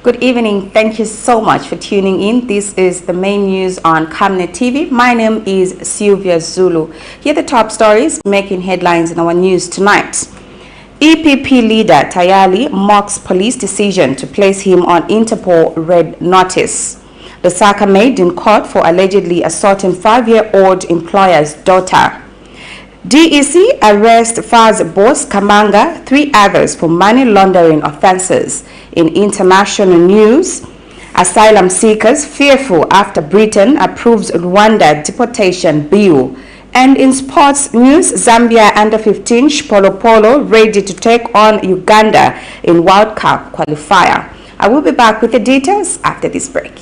Good evening. Thank you so much for tuning in. This is the main news on Camnet TV. My name is Sylvia Zulu. Here are the top stories making headlines in our news tonight. EPP leader TAYALI mocks police decision to place him on Interpol red notice. LUSAKA MAID in court for allegedly assaulting 5-year-old employer's daughter. DEC arrest FAR's boss KAMANGA, 3 others for money laundering offences. In international news, asylum seekers fearful after Britain approves Rwanda deportation bill. And in sports news, Zambia under-15 SHEPOLOPOLO ready to take on Uganda in World Cup qualifier. I will be back with the details after this break.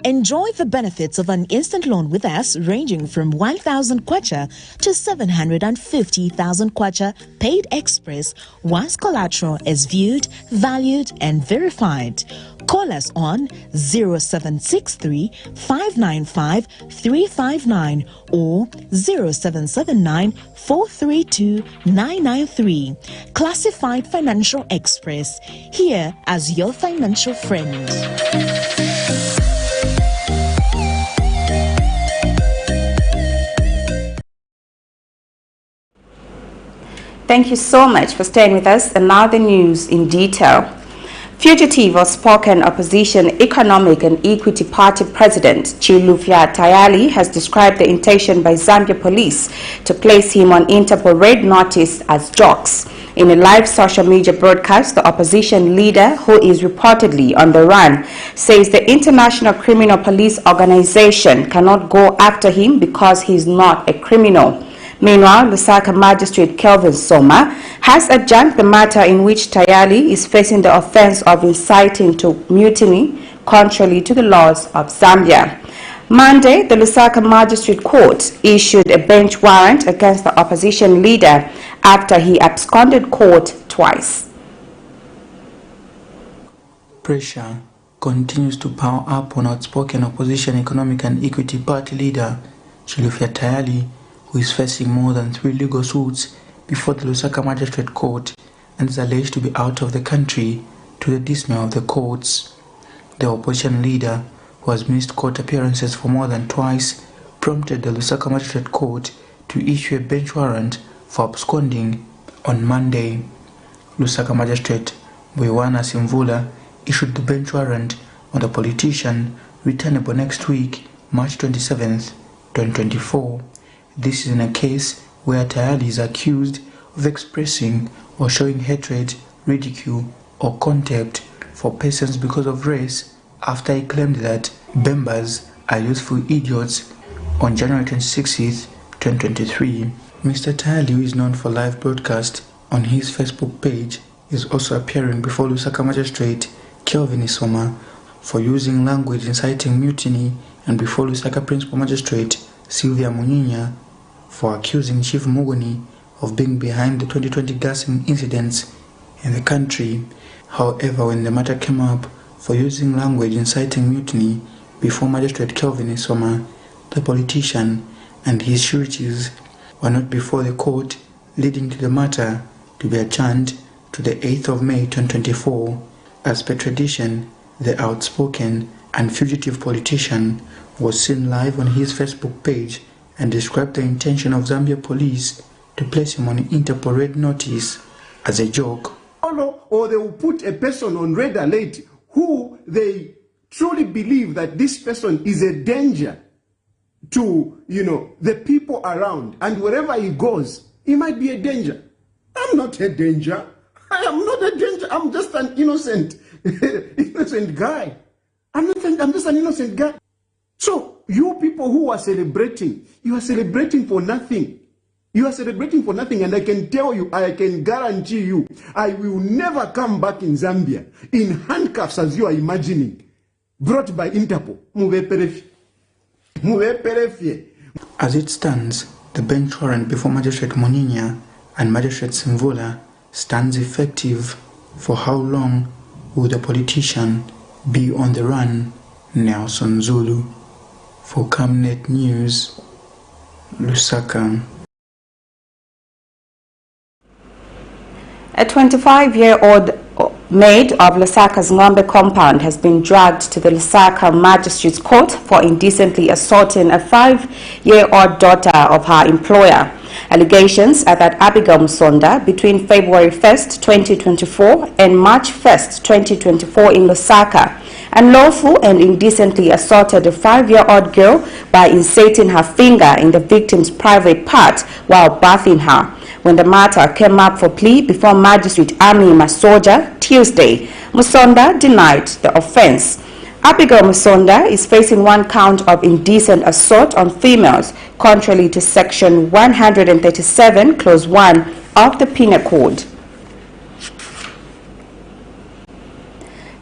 Enjoy the benefits of an instant loan with us ranging from 1,000 kwacha to 750,000 kwacha paid express once collateral is viewed, valued and verified. Call us on 0763 595 359 or 0779 432 993. Classified Financial Express, here as your financial friend. Thank you so much for staying with us, and now the news in detail. Fugitive outspoken opposition Economic and Equity Party President Chilufya Tayali has described the intention by Zambia police to place him on Interpol red notice as jokes. In a live social media broadcast, the opposition leader, who is reportedly on the run, says the International Criminal Police Organization cannot go after him because he is not a criminal. Meanwhile, Lusaka Magistrate Kelvin Soma has adjourned the matter in which Tayali is facing the offense of inciting to mutiny contrary to the laws of Zambia. Monday, the Lusaka Magistrate Court issued a bench warrant against the opposition leader after he absconded court twice. Pressure continues to pile up on outspoken opposition Economic and Equity Party leader Chilufya Tayali, who is facing more than 3 legal suits before the Lusaka Magistrate Court and is alleged to be out of the country, to the dismay of the courts. The opposition leader, who has missed court appearances for more than twice, prompted the Lusaka Magistrate Court to issue a bench warrant for absconding on Monday. Lusaka Magistrate Boiwana Simvula issued the bench warrant on the politician, returnable next week, March 27, 2024. This is in a case where Tayali is accused of expressing or showing hatred, ridicule or contempt for persons because of race after he claimed that Bembas are useful idiots on January 26, 2023. Mr. Tayali, who is known for live broadcast on his Facebook page, is also appearing before Lusaka Magistrate Kelvin Soma for using language inciting mutiny, and before Lusaka Principal Magistrate Sylvia Munyinya for accusing Chief Mugoni of being behind the 2020 gassing incidents in the country. However, when the matter came up for using language inciting mutiny before Magistrate Kelvin Soma, the politician and his sureties were not before the court, leading to the matter to be adjourned to the 8th of May 2024. As per tradition, the outspoken and fugitive politician was seen live on his Facebook page and described the intention of Zambia police to place him on Interpol red notice as a joke. Or they will put a person on red alert who they truly believe that this person is a danger to, the people around, and wherever he goes, he might be a danger. I'm not a danger. I am not a danger. I'm just an innocent guy. I'm just an innocent guy. So you people who are celebrating, you are celebrating for nothing. You are celebrating for nothing, and I can tell you, I can guarantee you, I will never come back in Zambia in handcuffs as you are imagining, brought by Interpol. As it stands, the bench warrant before Magistrate Moninya and Magistrate Simvula stands effective. For how long will the politician be on the run? Nelson Zulu for Camnet News, Lusaka. A 25-year-old MAID of Lusaka's Ngombe compound has been dragged to the Lusaka Magistrates Court for indecently assaulting a 5-year-old daughter of her employer. Allegations are that Abigail Musonda, between February 1st, 2024 and March 1st, 2024 in Lusaka, unlawfully and indecently assaulted a 5-year-old girl by inserting her finger in the victim's private part while bathing her. When the matter came up for plea before Magistrate Ami Masoja Tuesday, Musonda denied the offense. Abigail Musonda is facing 1 count of indecent assault on females, contrary to Section 137, Clause 1 of the Penal Code.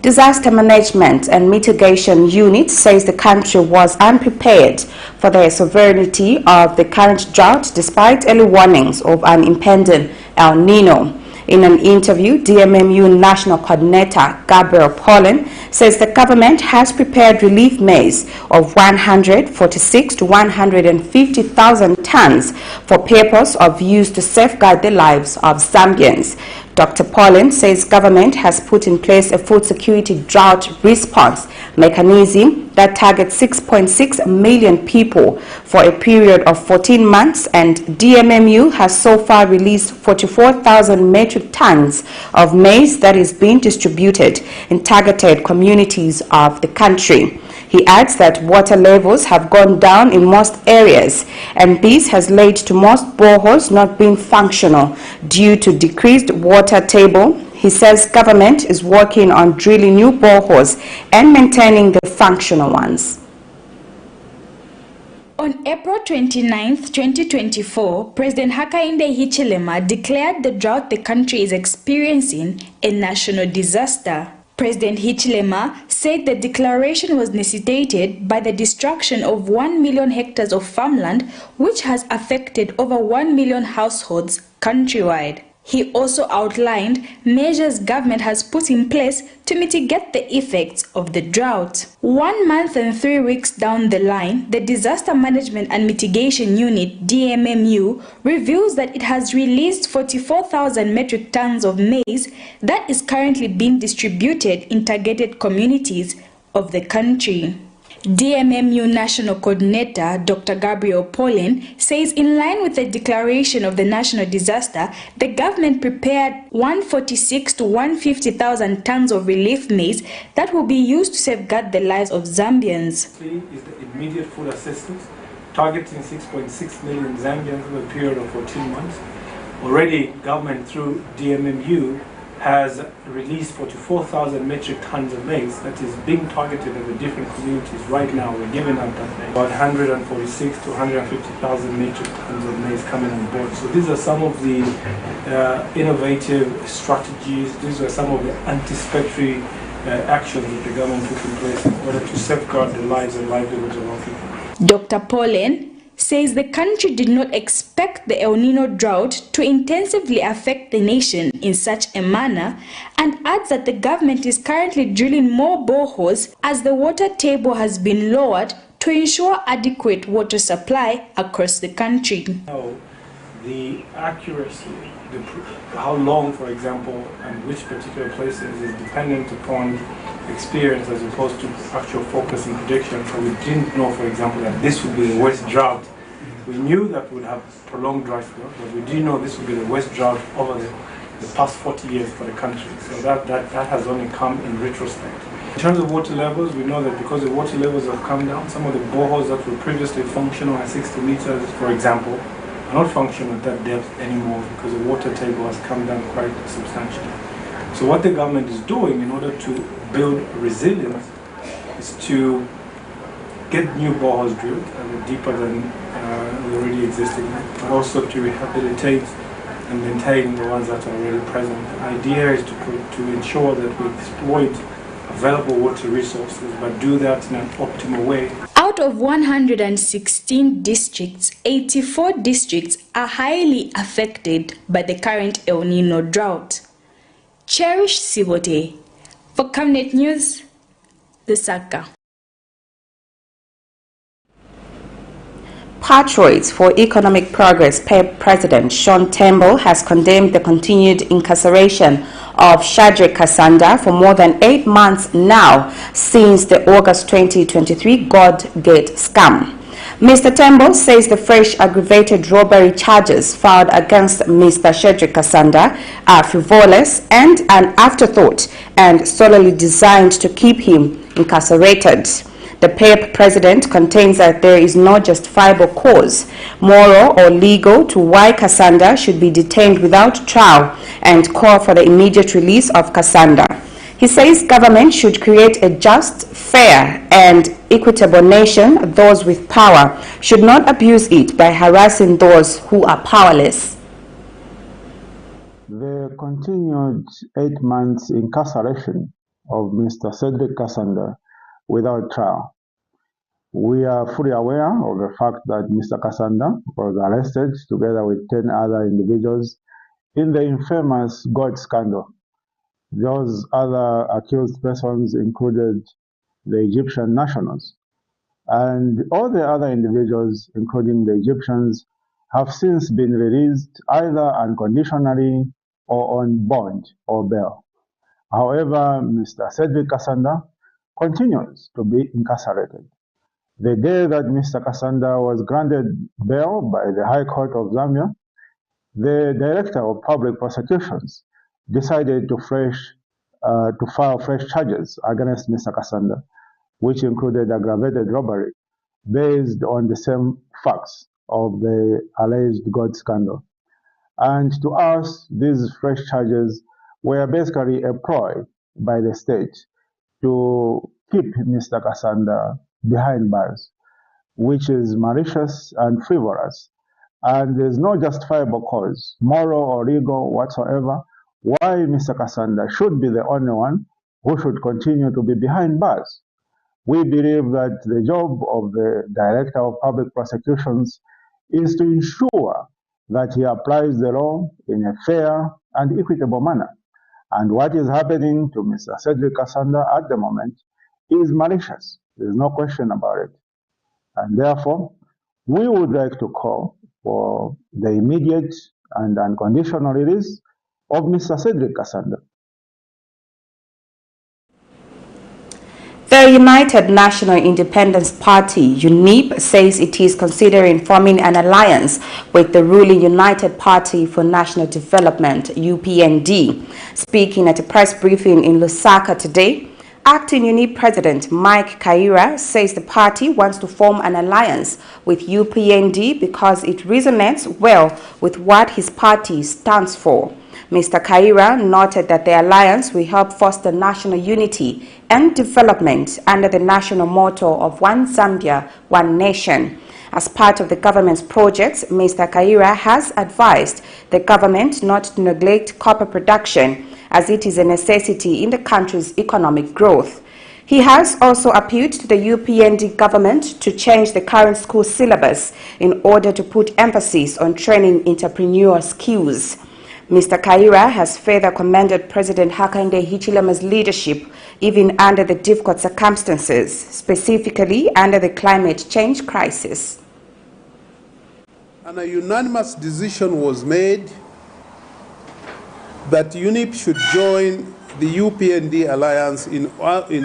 Disaster Management and Mitigation Unit says the country was unprepared for the severity of the current drought despite early warnings of an impending El Nino. In an interview, DMMU National Coordinator Gabriel Pollen says the government has prepared relief maize of 146 to 150,000 tons for purpose of use to safeguard the lives of Zambians. Dr. Pollen says government has put in place a food security drought response mechanism that targets 6.6 million people for a period of 14 months, and DMMU has so far released 44,000 metric tons of maize that is being distributed in targeted communities of the country. He adds that water levels have gone down in most areas, and this has led to most boreholes not being functional due to decreased water table. He says government is working on drilling new boreholes and maintaining the functional ones. On April 29, 2024, President Hakainde Hichilema declared the drought the country is experiencing a national disaster. President Hichilema said the declaration was necessitated by the destruction of 1 million hectares of farmland, which has affected over 1 million households countrywide. He also outlined measures government has put in place to mitigate the effects of the drought. 1 month and 3 weeks down the line, the Disaster Management and Mitigation Unit, DMMU, reveals that it has released 44,000 metric tons of maize that is currently being distributed in targeted communities of the country. DMMU National Coordinator Dr. Gabriel Pollen says in line with the declaration of the national disaster, the government prepared 146 to 150,000 tons of relief maize that will be used to safeguard the lives of Zambians. Is the immediate food assistance targeting 6.6 million Zambians over a period of 14 months. Already, government through DMMU has released 44,000 metric tons of maize that is being targeted at the different communities. Right now, we're giving out that maize. About 146 to 150,000 metric tons of maize coming on board. So these are some of the innovative strategies. These are some of the anticipatory actions that the government put in place in order to safeguard the lives and livelihoods of our people. Dr. Pollen says the country did not expect the El Nino drought to intensively affect the nation in such a manner, and adds that the government is currently drilling more boreholes as the water table has been lowered to ensure adequate water supply across the country. The accuracy, how long, for example, and which particular places is dependent upon experience as opposed to actual focus and prediction. So we didn't know, for example, that this would be the worst drought. We knew that we would have prolonged dry spell, but we didn't know this would be the worst drought over the past 40 years for the country. So that has only come in retrospect. In terms of water levels, we know that because the water levels have come down, some of the boreholes that were previously functional at 60 meters, for example, are not functional at that depth anymore because the water table has come down quite substantially. So what the government is doing in order to build resilience is to get new boreholes drilled deeper than the already existing, but also to rehabilitate and maintain the ones that are already present. The idea is to ensure that we exploit available water resources, but do that in an optimal way. Out of 116 districts, 84 districts are highly affected by the current El Nino drought. Cherish Sibote for Camnet News, Lusaka. Patriots for Economic Progress PEP President Sean Turnbull has condemned the continued incarceration of Shadrach Kasanda for more than 8 months now since the August 2023 God Gate scam. Mr. Turnbull says the fresh aggravated robbery charges filed against Mr. Shadrach Kasanda are frivolous and an afterthought and solely designed to keep him incarcerated. The PEP president contends that there is no justifiable cause, moral or legal, to why Kasanda should be detained without trial and call for the immediate release of Kasanda. He says government should create a just, fair and equitable nation. Those with power should not abuse it by harassing those who are powerless. The continued 8 months incarceration of Mr. Shadrach Kasanda without trial. We are fully aware of the fact that Mr. Kasanda was arrested together with 10 other individuals in the infamous God scandal. Those other accused persons included the Egyptian nationals. And all the other individuals, including the Egyptians, have since been released either unconditionally or on bond or bail. However, Mr. Shadrach Kasanda continues to be incarcerated. The day that Mr. Kasanda was granted bail by the High Court of Zambia, the Director of Public Prosecutions decided to file fresh charges against Mr. Kasanda, which included aggravated robbery based on the same facts of the alleged God scandal. And to us, these fresh charges were basically a ploy by the state to keep Mr. Kasanda behind bars, which is malicious and frivolous. And there's no justifiable cause, moral or legal whatsoever, why Mr. Kasanda should be the only one who should continue to be behind bars. We believe that the job of the Director of Public Prosecutions is to ensure that he applies the law in a fair and equitable manner. And what is happening to Mr. Shadrach Kasanda at the moment is malicious. There's no question about it. And therefore, we would like to call for the immediate and unconditional release of Mr. Shadrach Kasanda. The United National Independence Party, UNIP, says it is considering forming an alliance with the ruling United Party for National Development, UPND. Speaking at a press briefing in Lusaka today, Acting UNIP President Mike Kaira says the party wants to form an alliance with UPND because it resonates well with what his party stands for. Mr. Kaira noted that the alliance will help foster national unity and development under the national motto of One Zambia, One Nation. As part of the government's projects, Mr. Kaira has advised the government not to neglect copper production as it is a necessity in the country's economic growth. He has also appealed to the UPND government to change the current school syllabus in order to put emphasis on training entrepreneur skills. Mr. Kaira has further commended President Hakainde Hichilema's leadership even under the difficult circumstances, specifically under the climate change crisis. And a unanimous decision was made that UNIP should join the UPND alliance in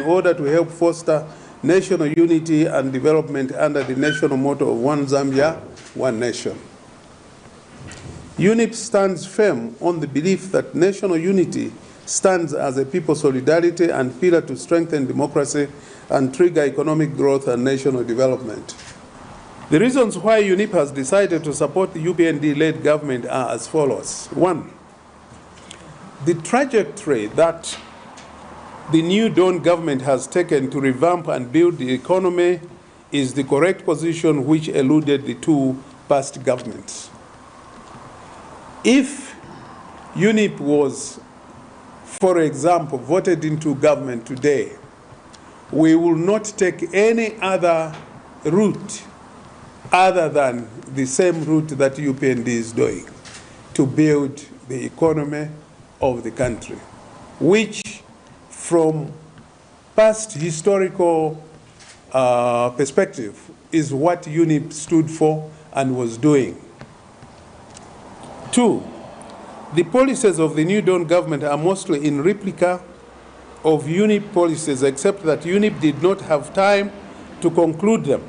order to help foster national unity and development under the national motto of One Zambia, One Nation. UNIP stands firm on the belief that national unity stands as a people's solidarity and pillar to strengthen democracy and trigger economic growth and national development. The reasons why UNIP has decided to support the UPND-led government are as follows. 1. The trajectory that the new Dawn government has taken to revamp and build the economy is the correct position which eluded the two past governments. If UNIP was, for example, voted into government today, we will not take any other route other than the same route that UPND is doing to build the economy of the country, which from past historical perspective is what UNIP stood for and was doing. 2, the policies of the New Dawn government are mostly in replica of UNIP policies, except that UNIP did not have time to conclude them.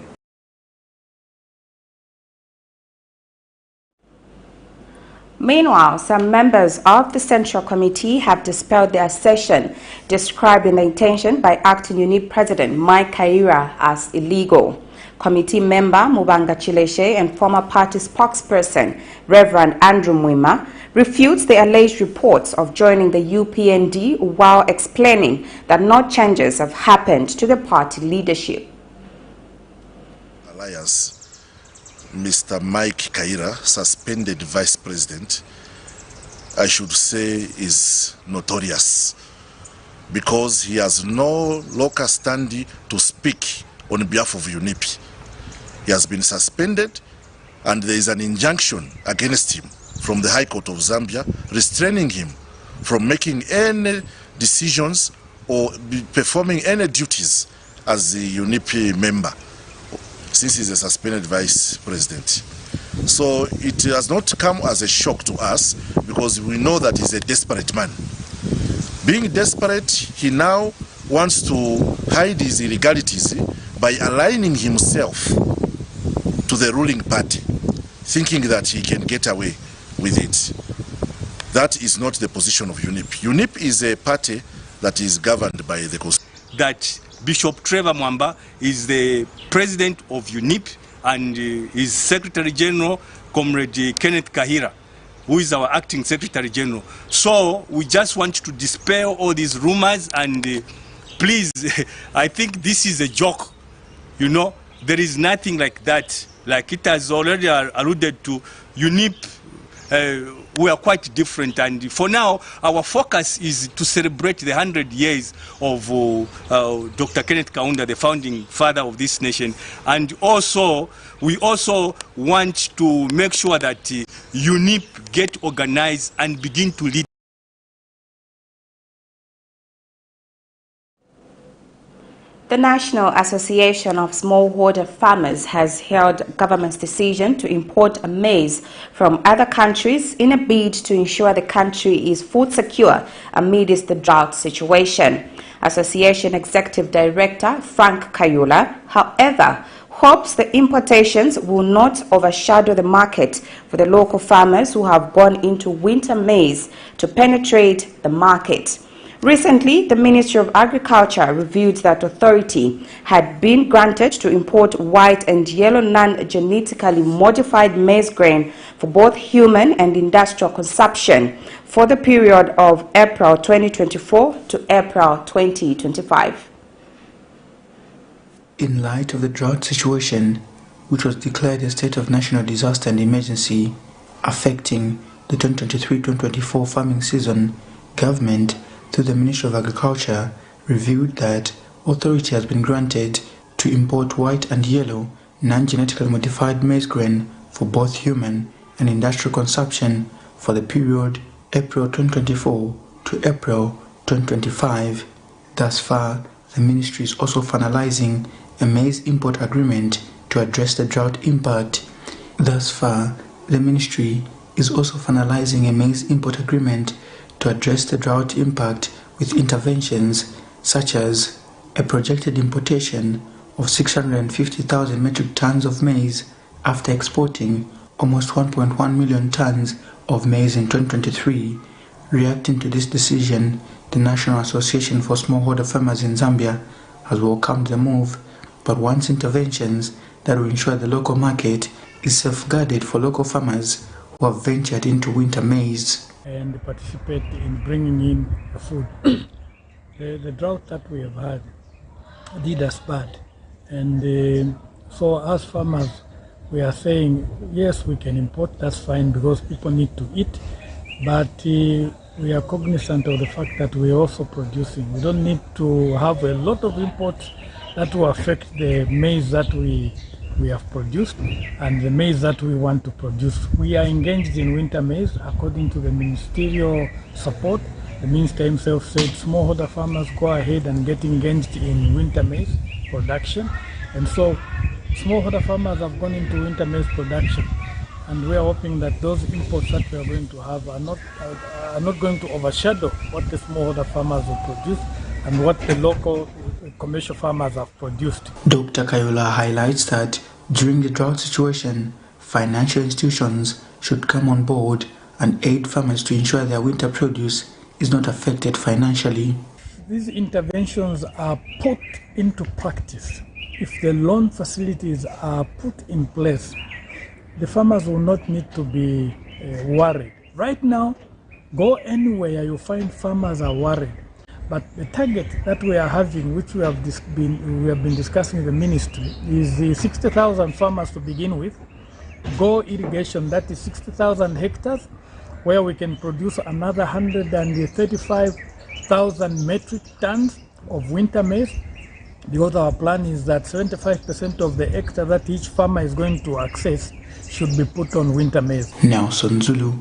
Meanwhile, some members of the Central Committee have dispelled the assertion, describing the intention by acting UNIP President Mike Kaira as illegal. Committee member Mubanga Chileshe and former party spokesperson Reverend Andrew Mwima refutes the alleged reports of joining the UPND while explaining that no changes have happened to the party leadership. Alliance, Mr. Mike Kaira, suspended vice president, I should say is notorious because he has no local standing to speak on behalf of UNIP. He has been suspended and there is an injunction against him from the High Court of Zambia restraining him from making any decisions or performing any duties as the UNIP member, since he's a suspended vice president. So it has not come as a shock to us because we know that he's a desperate man. Being desperate, he now wants to hide his illegalities by aligning himself to the ruling party, thinking that he can get away with it. That is not the position of UNIP. UNIP is a party that is governed by the Constitution. That Bishop Trevor Mwamba is the president of UNIP and his Secretary General, Comrade Kenneth Kahira, who is our acting Secretary General. So we just want to dispel all these rumors and please, I think this is a joke. You know, there is nothing like that. Like it has already alluded to, UNIP, we are quite different, and for now our focus is to celebrate the 100 years of Dr. Kenneth Kaunda, the founding father of this nation, and also we also want to make sure that UNIP get organized and begin to lead. The National Association of Smallholder Farmers has hailed government's decision to import maize from other countries in a bid to ensure the country is food secure amidst the drought situation. Association Executive Director Frank Kayula, however, hopes the importations will not overshadow the market for the local farmers who have gone into winter maize to penetrate the market. Recently, the Ministry of Agriculture revealed that authority had been granted to import white and yellow non-genetically modified maize grain for both human and industrial consumption for the period of April 2024 to April 2025. In light of the drought situation, which was declared a state of national disaster and emergency affecting the 2023-2024 farming season, government through the Ministry of Agriculture revealed that authority has been granted to import white and yellow non-genetically modified maize grain for both human and industrial consumption for the period April 2024 to April 2025. Thus far, the ministry is also finalizing a maize import agreement to address the drought impact. Thus far, the ministry is also finalizing a maize import agreement to address the drought impact with interventions such as a projected importation of 650,000 metric tons of maize after exporting almost 1.1 million tons of maize in 2023. Reacting to this decision, the National Association for Smallholder Farmers in Zambia has welcomed the move, but wants interventions that will ensure the local market is safeguarded for local farmers who have ventured into winter maize and participate in bringing in the food. The drought that we have had did us bad, and so as farmers we are saying yes, we can import, that's fine because people need to eat, but we are cognizant of the fact that we are also producing. We don't need to have a lot of imports that will affect the maize that we have produced and the maize that we want to produce. We are engaged in winter maize according to the ministerial support. The minister himself said smallholder farmers go ahead and get engaged in winter maize production, And so smallholder farmers have gone into winter maize production, and we are hoping that those imports that we are going to have are not going to overshadow what the smallholder farmers will produce and what the local commercial farmers have produced. Dr. Kayola highlights that during the drought situation, financial institutions should come on board and aid farmers to ensure their winter produce is not affected financially. These interventions are put into practice. If the loan facilities are put in place, the farmers will not need to be worried. Right now, go anywhere, you find farmers are worried. But the target that we are having, which we have been discussing in the ministry, is the 60,000 farmers to begin with. Go irrigation, that is 60,000 hectares, where we can produce another 135,000 metric tons of winter maize, because our plan is that 75% of the hectare that each farmer is going to access should be put on winter maize. Nelson Zulu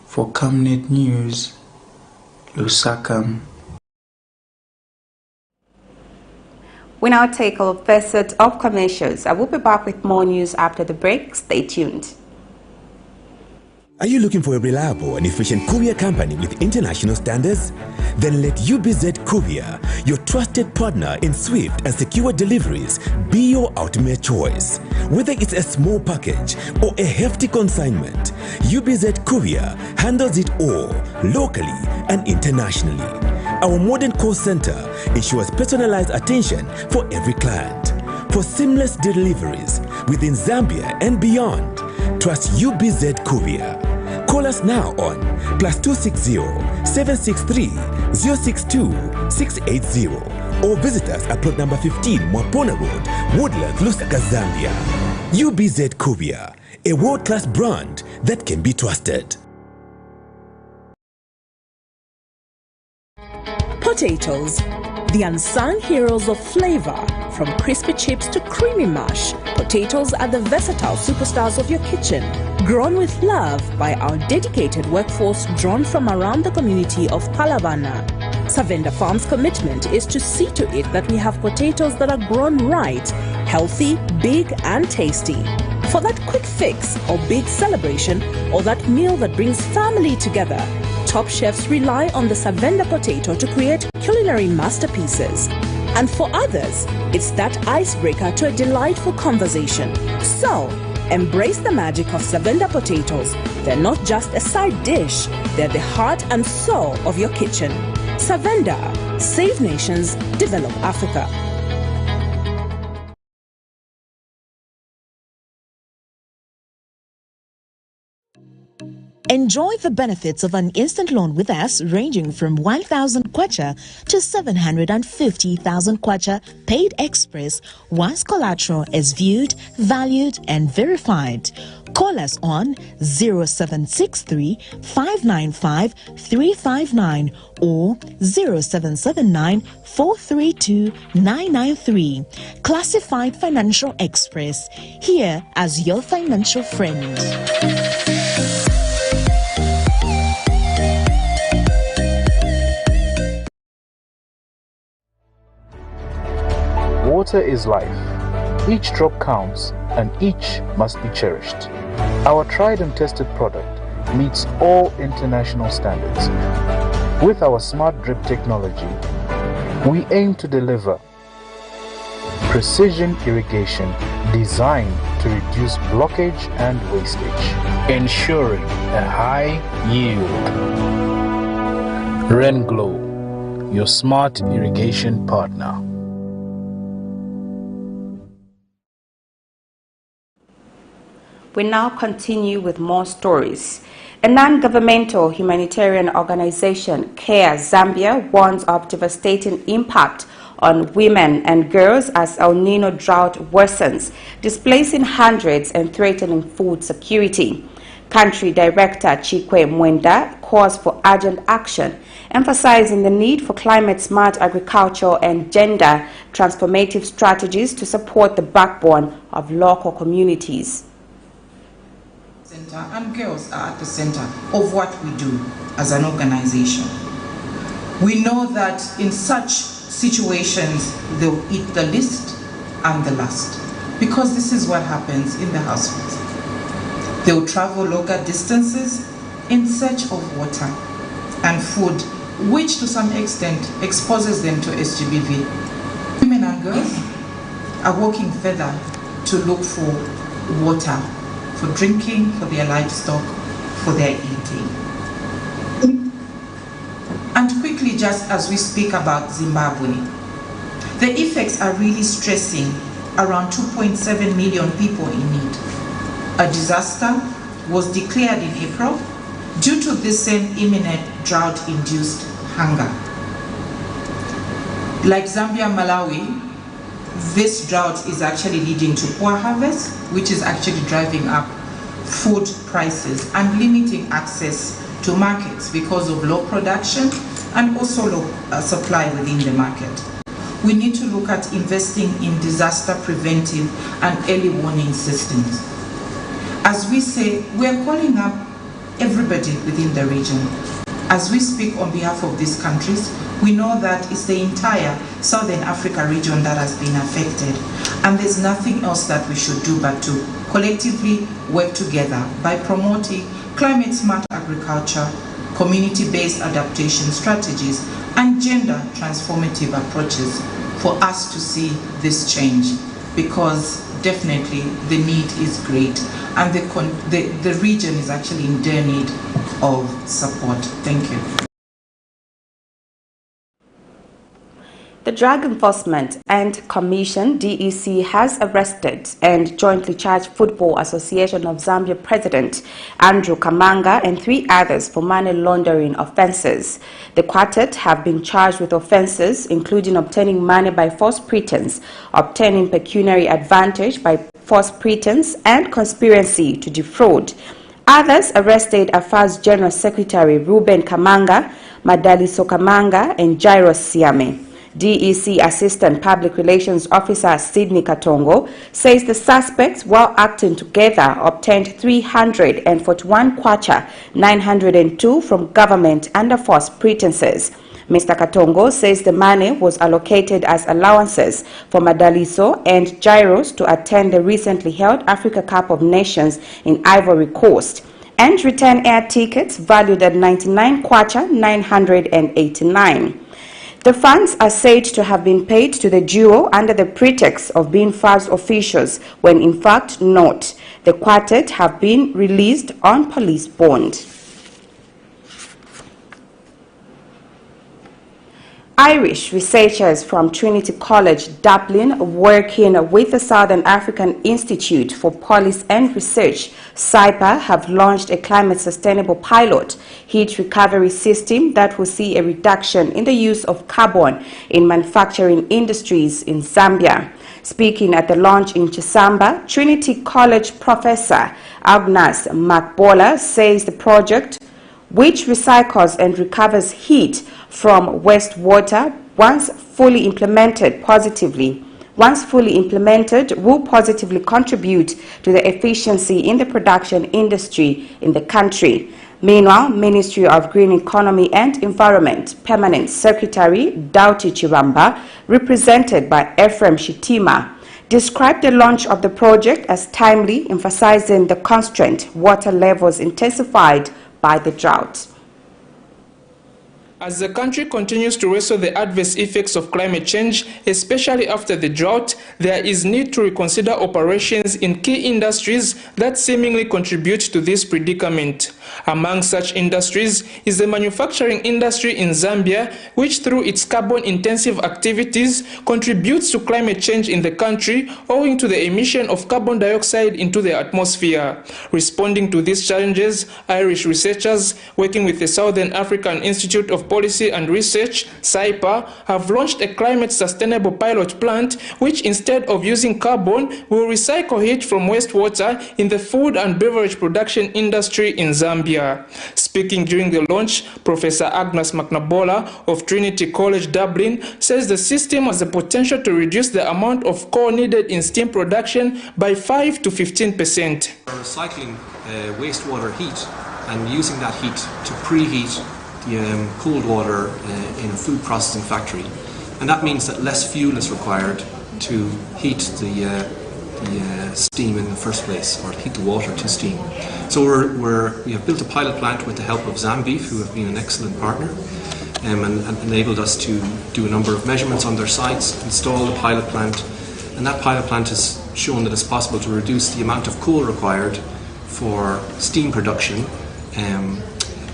for Camnet News, Lusaka. We now take a first set of commercials. I will be back with more news after the break. Stay tuned. Are you looking for a reliable and efficient courier company with international standards? Then let UBZ Courier, your trusted partner in swift and secure deliveries, be your ultimate choice. Whether it's a small package or a hefty consignment, UBZ Courier handles it all, locally and internationally. Our modern call center ensures personalized attention for every client. For seamless deliveries within Zambia and beyond, trust UBZ Courier. Call us now on +260 763 062 680 or visit us at plot number 15 Mwapona Road, Woodlands, Lusaka, Zambia. UBZ Courier, a world-class brand that can be trusted. Potatoes, the unsung heroes of flavor. From crispy chips to creamy mash, potatoes are the versatile superstars of your kitchen. Grown with love by our dedicated workforce drawn from around the community of Palabana. Savenda Farm's commitment is to see to it that we have potatoes that are grown right, healthy, big and tasty. For that quick fix or big celebration or that meal that brings family together, top chefs rely on the Savenda potato to create culinary masterpieces. And for others, it's that icebreaker to a delightful conversation. So, embrace the magic of Savenda potatoes. They're not just a side dish, they're the heart and soul of your kitchen. Savenda, save nations, develop Africa. Enjoy the benefits of an instant loan with us ranging from 1,000 kwacha to 750,000 kwacha paid express once collateral is viewed, valued and verified. Call us on 0763 595 359 or 0779 432 993. Classified Financial Express, here as your financial friend. Water is life. Each drop counts and each must be cherished. Our tried and tested product meets all international standards. With our smart drip technology, we aim to deliver precision irrigation designed to reduce blockage and wastage, ensuring a high yield. RenGlow, your smart irrigation partner. We now continue with more stories. A non-governmental humanitarian organization, CARE Zambia, warns of devastating impact on women and girls as El Nino drought worsens, displacing hundreds and threatening food security. Country Director Chikwe Mwenda calls for urgent action, emphasizing the need for climate-smart agriculture and gender transformative strategies to support the backbone of local communities. And girls are at the center of what we do as an organization. We know that in such situations, they'll eat the least, and the lust. Because this is what happens in the households. They will travel longer distances in search of water and food, which to some extent exposes them to SGBV. Women and girls are walking further to look for water, for drinking, for their livestock, for their eating. And quickly, just as we speak about Zimbabwe, the effects are really stressing around 2.7 million people in need. A disaster was declared in April due to this same imminent drought-induced hunger. Like Zambia and Malawi, this drought is actually leading to poor harvest, which is actually driving up food prices and limiting access to markets because of low production and also low supply within the market. We need to look at investing in disaster preventive and early warning systems. As we say, we are calling up everybody within the region. As we speak on behalf of these countries, we know that it's the entire Southern Africa region that has been affected, and there's nothing else that we should do but to collectively work together by promoting climate-smart agriculture, community-based adaptation strategies, and gender transformative approaches for us to see this change, because definitely the need is great and the region is actually in dire need of support. Thank you. The Drug Enforcement and Commission, DEC, has arrested and jointly charged Football Association of Zambia President Andrew Kamanga and 3 others for money laundering offences. The quartet have been charged with offences including obtaining money by false pretense, obtaining pecuniary advantage by false pretense, and conspiracy to defraud. Others arrested are FAS General Secretary Ruben Kamanga, Madaliso Kamanga, and Jairus Siame. DEC Assistant Public Relations Officer Sydney Katongo says the suspects, while acting together, obtained 341 kwacha 902 from government under false pretenses. Mr. Katongo says the money was allocated as allowances for Madaliso and Jairus to attend the recently held Africa Cup of Nations in Ivory Coast, and return air tickets valued at 99 kwacha 989. The funds are said to have been paid to the duo under the pretext of being FAS officials, when in fact not. The quartet have been released on police bond. Irish researchers from Trinity College, Dublin, working with the Southern African Institute for Policy and Research, SIPA, have launched a climate-sustainable pilot heat recovery system that will see a reduction in the use of carbon in manufacturing industries in Zambia. Speaking at the launch in Chisamba, Trinity College Professor Agnes Makbola says the project, which recycles and recovers heat from wastewater, once fully implemented, will positively contribute to the efficiency in the production industry in the country. Meanwhile, Ministry of Green Economy and Environment Permanent Secretary Dauti Chiramba, represented by Ephraim Shitima, described the launch of the project as timely, emphasizing the constraint water levels intensified by the drought. As the country continues to wrestle the adverse effects of climate change, especially after the drought, there is need to reconsider operations in key industries that seemingly contribute to this predicament. Among such industries is the manufacturing industry in Zambia, which through its carbon-intensive activities contributes to climate change in the country owing to the emission of carbon dioxide into the atmosphere. Responding to these challenges, Irish researchers working with the Southern African Institute of Policy and Research, SIPA, have launched a climate-sustainable pilot plant which, instead of using carbon, will recycle heat from wastewater in the food and beverage production industry in Zambia. Speaking during the launch, Professor Agnes Makbola of Trinity College, Dublin, says the system has the potential to reduce the amount of coal needed in steam production by 5 to 15%. Recycling wastewater heat and using that heat to preheat the cold water in a food processing factory, and that means that less fuel is required, to heat the steam in the first place, or heat the water to steam. So we have built a pilot plant with the help of ZAMBIA'S, who have been an excellent partner, and enabled us to do a number of measurements on their sites, install the pilot plant, and that pilot plant has shown that it's possible to reduce the amount of coal required for steam production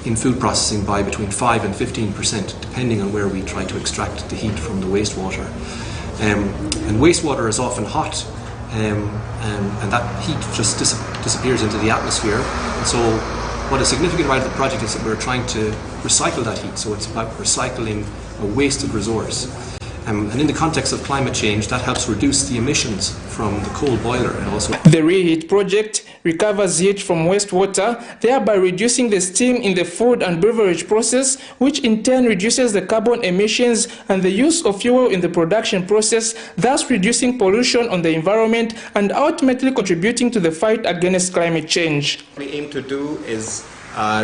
in food processing by between 5 and 15%, depending on where we try to extract the heat from the wastewater. And wastewater is often hot, and that heat just disappears into the atmosphere. And so what is significant about the project is that we're trying to recycle that heat, so it's about recycling a wasted resource. And in the context of climate change, that helps reduce the emissions from the coal boiler. And also, the Reheat project recovers heat from wastewater, thereby reducing the steam in the food and beverage process, which in turn reduces the carbon emissions and the use of fuel in the production process, thus reducing pollution on the environment and ultimately contributing to the fight against climate change. What we aim to do is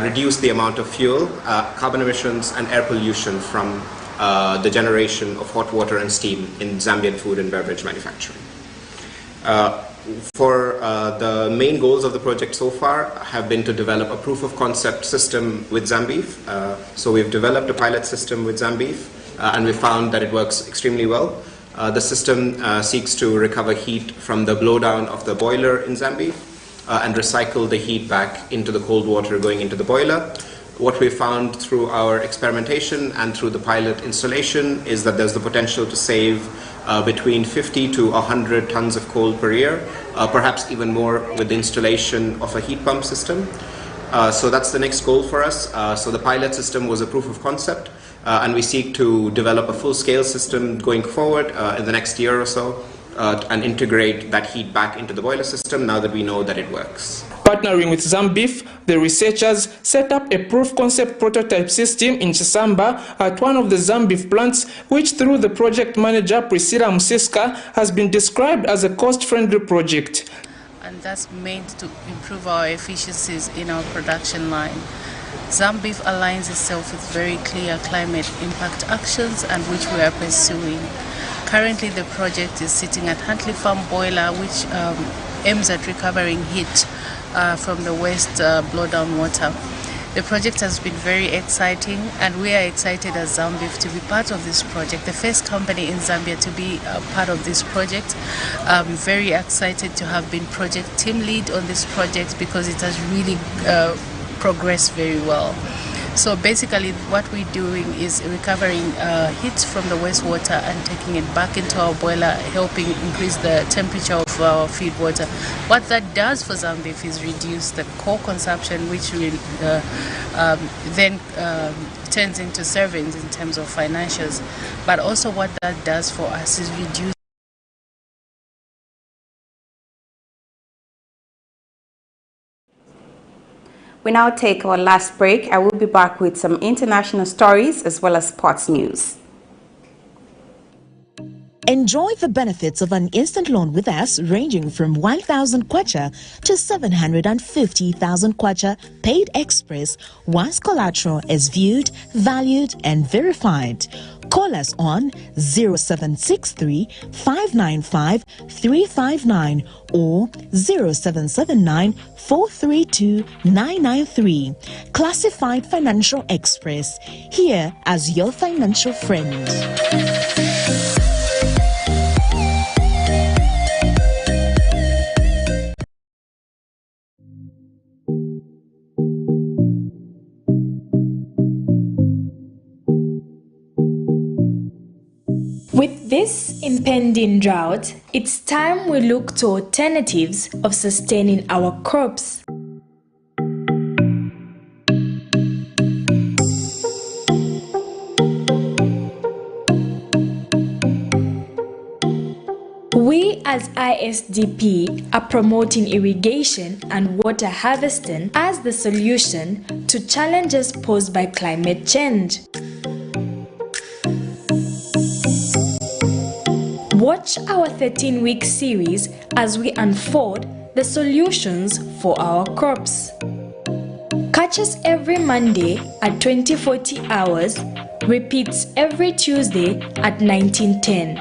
reduce the amount of fuel, carbon emissions and air pollution from the generation of hot water and steam in Zambian food and beverage manufacturing. For the main goals of the project so far have been to develop a proof of concept system with ZAMBIA'S. So we've developed a pilot system with ZAMBIA'S and we found that it works extremely well. The system seeks to recover heat from the blowdown of the boiler in ZAMBIA'S and recycle the heat back into the cold water going into the boiler. What we found through our experimentation and through the pilot installation is that there's the potential to save between 50 to 100 tons of coal per year, perhaps even more with the installation of a heat pump system. So that's the next goal for us. So the pilot system was a proof of concept, and we seek to develop a full-scale system going forward in the next year or so, and integrate that heat back into the boiler system now that we know that it works. Partnering with ZAMBIA'S, the researchers set up a proof-concept prototype system in Chisamba at one of the ZAMBIA'S plants, which through the project manager Priscilla Musiska has been described as a cost-friendly project. And that's meant to improve our efficiencies in our production line. ZAMBIA'S aligns itself with very clear climate impact actions and which we are pursuing. Currently the project is sitting at Huntley Farm Boiler, which aims at recovering heat from the waste blowdown water. The project has been very exciting, and we are excited as ZAMBIA'S to be part of this project, the first company in Zambia to be part of this project. I'm very excited to have been project team lead on this project because it has really progressed very well. So basically what we're doing is recovering heat from the wastewater and taking it back into our boiler, helping increase the temperature of our feed water. What that does for ZAMBIA'S is reduce the coal consumption, which will then turns into savings in terms of financials. But also what that does for us is reduce We now take our last break. I will be back with some international stories as well as sports news. Enjoy the benefits of an instant loan with us ranging from 1,000 kwacha to 750,000 kwacha paid express once collateral is viewed, valued and verified. Call us on 0763 595 359 or 0779 432 993. Classified Financial Express, here as your financial friend. With this impending drought, it's time we look to alternatives of sustaining our crops. We as ISDP are promoting irrigation and water harvesting as the solution to challenges posed by climate change. Watch our 13-week series as we unfold the solutions for our crops. Catch us every Monday at 2040 hours, repeats every Tuesday at 1910.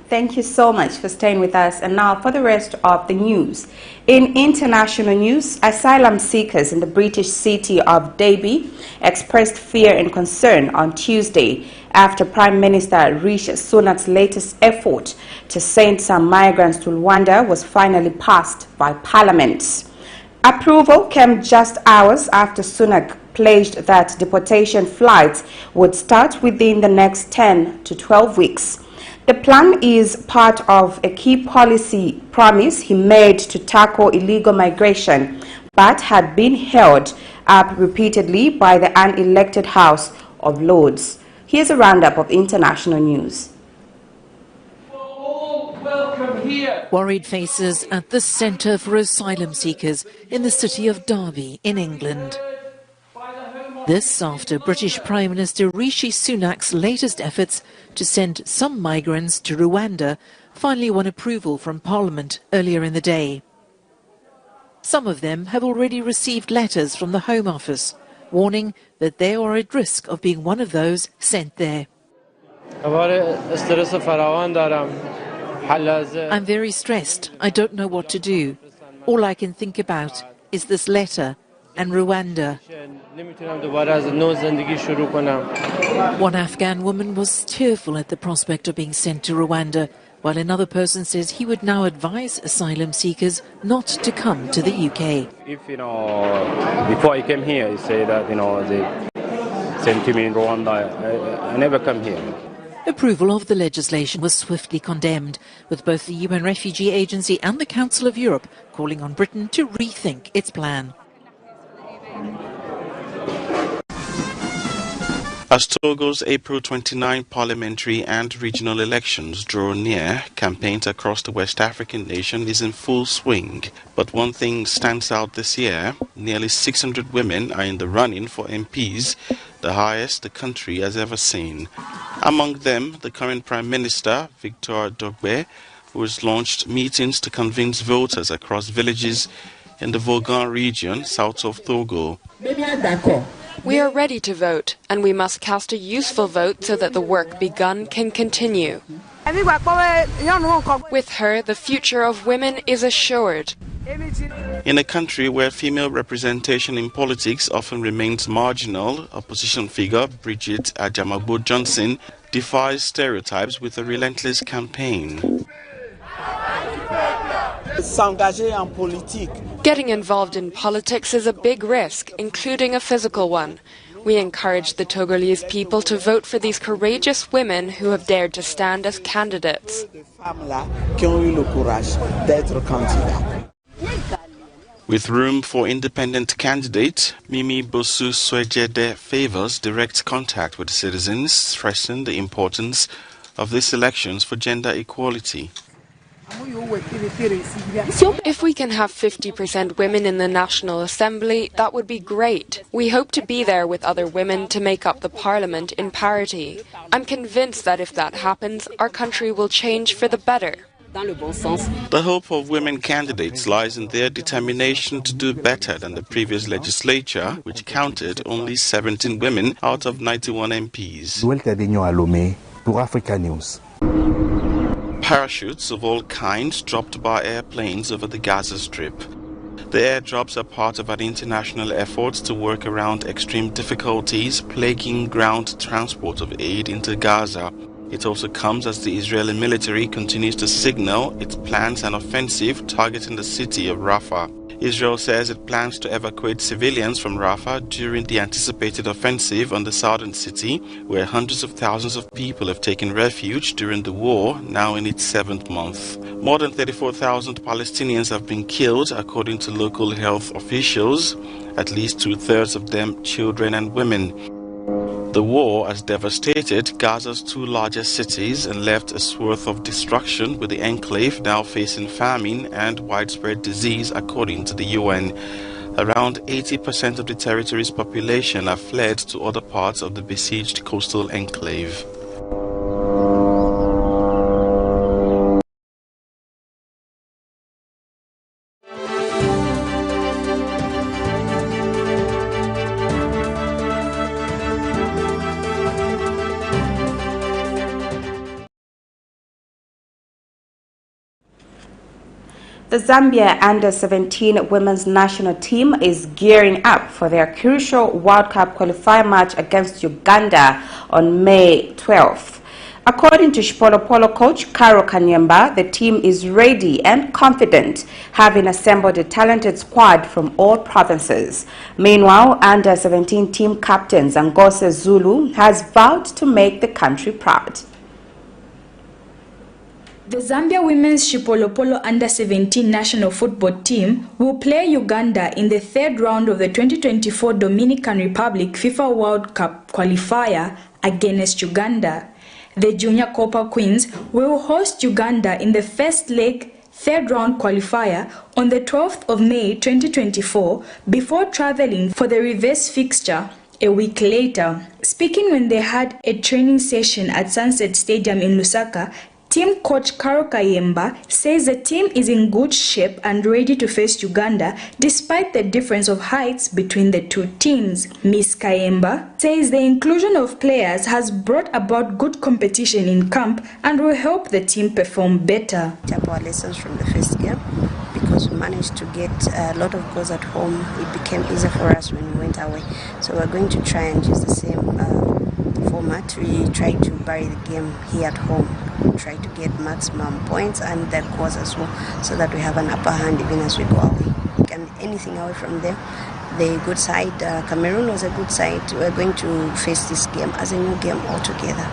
Thank you so much for staying with us. And now for the rest of the news. In international news, asylum seekers in the British city of Derby expressed fear and concern on Tuesday after Prime Minister Rishi Sunak's latest effort to send some migrants to Rwanda was finally passed by Parliament. Approval came just hours after Sunak pledged that deportation flights would start within the next 10 to 12 weeks. The plan is part of a key policy promise he made to tackle illegal migration, but had been held up repeatedly by the unelected House of Lords. Here's a roundup of international news. Worried faces at the centre for asylum seekers in the city of Derby in England. This after British Prime Minister Rishi Sunak's latest efforts to send some migrants to Rwanda finally won approval from Parliament earlier in the day. Some of them have already received letters from the Home Office warning that they are at risk of being one of those sent there. I'm very stressed. I don't know what to do. All I can think about is this letter and Rwanda. One Afghan woman was tearful at the prospect of being sent to Rwanda, while another person says he would now advise asylum seekers not to come to the UK. If, before I came here, I say that, they sent me in Rwanda. I never come here. Approval of the legislation was swiftly condemned, with both the UN Refugee Agency and the Council of Europe calling on Britain to rethink its plan. As Togo's April 29 parliamentary and regional elections draw near, campaigns across the West African nation is in full swing. But one thing stands out this year: nearly 600 women are in the running for MPs, the highest the country has ever seen. Among them, the current Prime Minister, Victor Dogbe, who has launched meetings to convince voters across villages in the Vaugan region, south of Togo. We are ready to vote, and we must cast a useful vote so that the work begun can continue. With her, the future of women is assured. In a country where female representation in politics often remains marginal, opposition figure Bridget Ajamagbo Johnson defies stereotypes with a relentless campaign. Getting involved in politics is a big risk, including a physical one. We encourage the Togolese people to vote for these courageous women who have dared to stand as candidates. With room for independent candidate, Mimi Bosu Swejede favors direct contact with citizens, stressing the importance of these elections for gender equality. If we can have 50% women in the National Assembly, that would be great. We hope to be there with other women to make up the parliament in parity. I'm convinced that if that happens, our country will change for the better. The hope of women candidates lies in their determination to do better than the previous legislature, which counted only 17 women out of 91 MPs. Parachutes of all kinds dropped by airplanes over the Gaza Strip. The airdrops are part of an international effort to work around extreme difficulties plaguing ground transport of aid into Gaza. It also comes as the Israeli military continues to signal its plans an offensive targeting the city of Rafah. Israel says it plans to evacuate civilians from Rafah during the anticipated offensive on the southern city, where hundreds of thousands of people have taken refuge during the war, now in its 7th month. More than 34,000 Palestinians have been killed, according to local health officials, at least 2/3 of them children and women. The war has devastated Gaza's 2 largest cities and left a swath of destruction, with the enclave now facing famine and widespread disease, according to the UN. Around 80% of the territory's population have fled to other parts of the besieged coastal enclave. The Zambia Under-17 women's national team is gearing up for their crucial World Cup qualifier match against Uganda on May 12th. According to SHEPOLOPOLO coach Karo Kanyemba, the team is ready and confident, having assembled a talented squad from all provinces. Meanwhile, Under-17 team captain Zangose Zulu has vowed to make the country proud. The Zambia Women's SHEPOLOPOLO Under-17 national football team will play Uganda in the third round of the 2024 Dominican Republic FIFA World Cup qualifier against Uganda. The Junior Copper Queens will host Uganda in the first leg third round qualifier on the 12th of May 2024 before traveling for the reverse fixture a week later. Speaking when they had a training session at Sunset Stadium in Lusaka, team coach Karo Kanyemba says the team is in good shape and ready to face Uganda despite the difference of heights between the two teams. Ms. Kanyemba says the inclusion of players has brought about good competition in camp and will help the team perform better. Our lessons from the first game, because we managed to get a lot of goals at home, it became easier for us when we went away. So we're going to try and use the same format. We try to bury the game here at home. We try to get maximum points and their goals as well, so that we have an upper hand even as we go away. We can anything away from them. The good side, Cameroon was a good side. We're going to face this game as a new game altogether.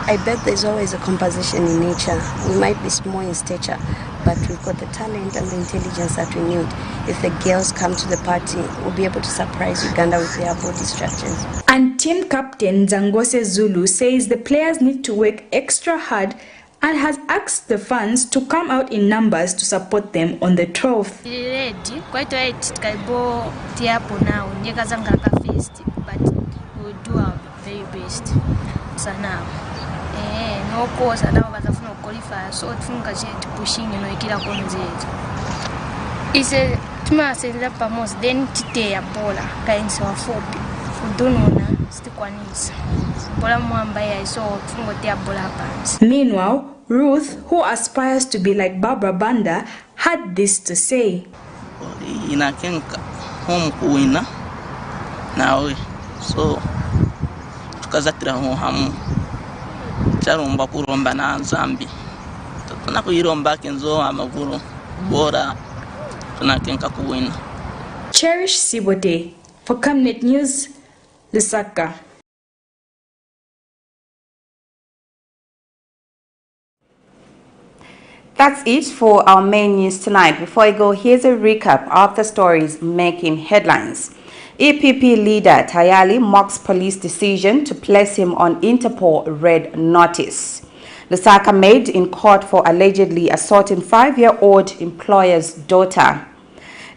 I bet there's always a composition in nature. We might be small in stature, but we've got the talent and the intelligence that we need. If the girls come to the party, we'll be able to surprise Uganda with their body structures. And team captain Zangose Zulu says the players need to work extra hard and has asked the fans to come out in numbers to support them on the 12th. Ready, quite right, Kaibo Tiapo now, Nyakazanga first, but we'll do our very best. So now, no course, and now was a qualifier, so it's pushing, you know, Ikira Konzet. It's a Tuma Pamos, then Titea Bola, kinds of phobia. Meanwhile, Ruth, who aspires to be like Barbara Banda, had this to say. Inakenka home kuwina nawe so tukazatira ho hamu charomba kuromba na Zambi tunakuyiromba kenzo amaguru bora tunakenka kuwina. Cherish Sibote for Camnet News, Lusaka. That's it for our main news tonight. Before I go, here's a recap of the stories making headlines. EPP leader TAYALI mocks police decision to place him on Interpol red notice. LUSAKA MAID in court for allegedly assaulting 5-year-old employer's daughter.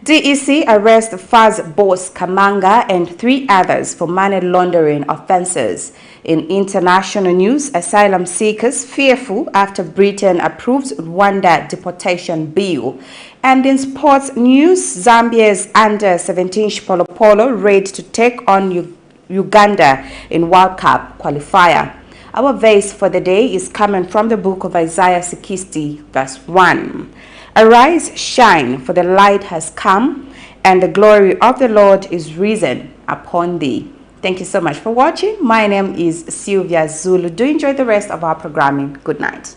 DEC arrests FAZ boss KAMANGA and 3 others for money laundering offences. In international news, asylum seekers fearful after Britain approves Rwanda deportation bill. And in sports news, Zambia's Under-17 SHEPOLOPOLO ready to take on Uganda in World Cup qualifier. Our verse for the day is coming from the book of Isaiah 60, verse 1. Arise, shine, for the light has come, and the glory of the Lord is risen upon thee. Thank you so much for watching. My name is Sylvia Zulu. Do enjoy the rest of our programming. Good night.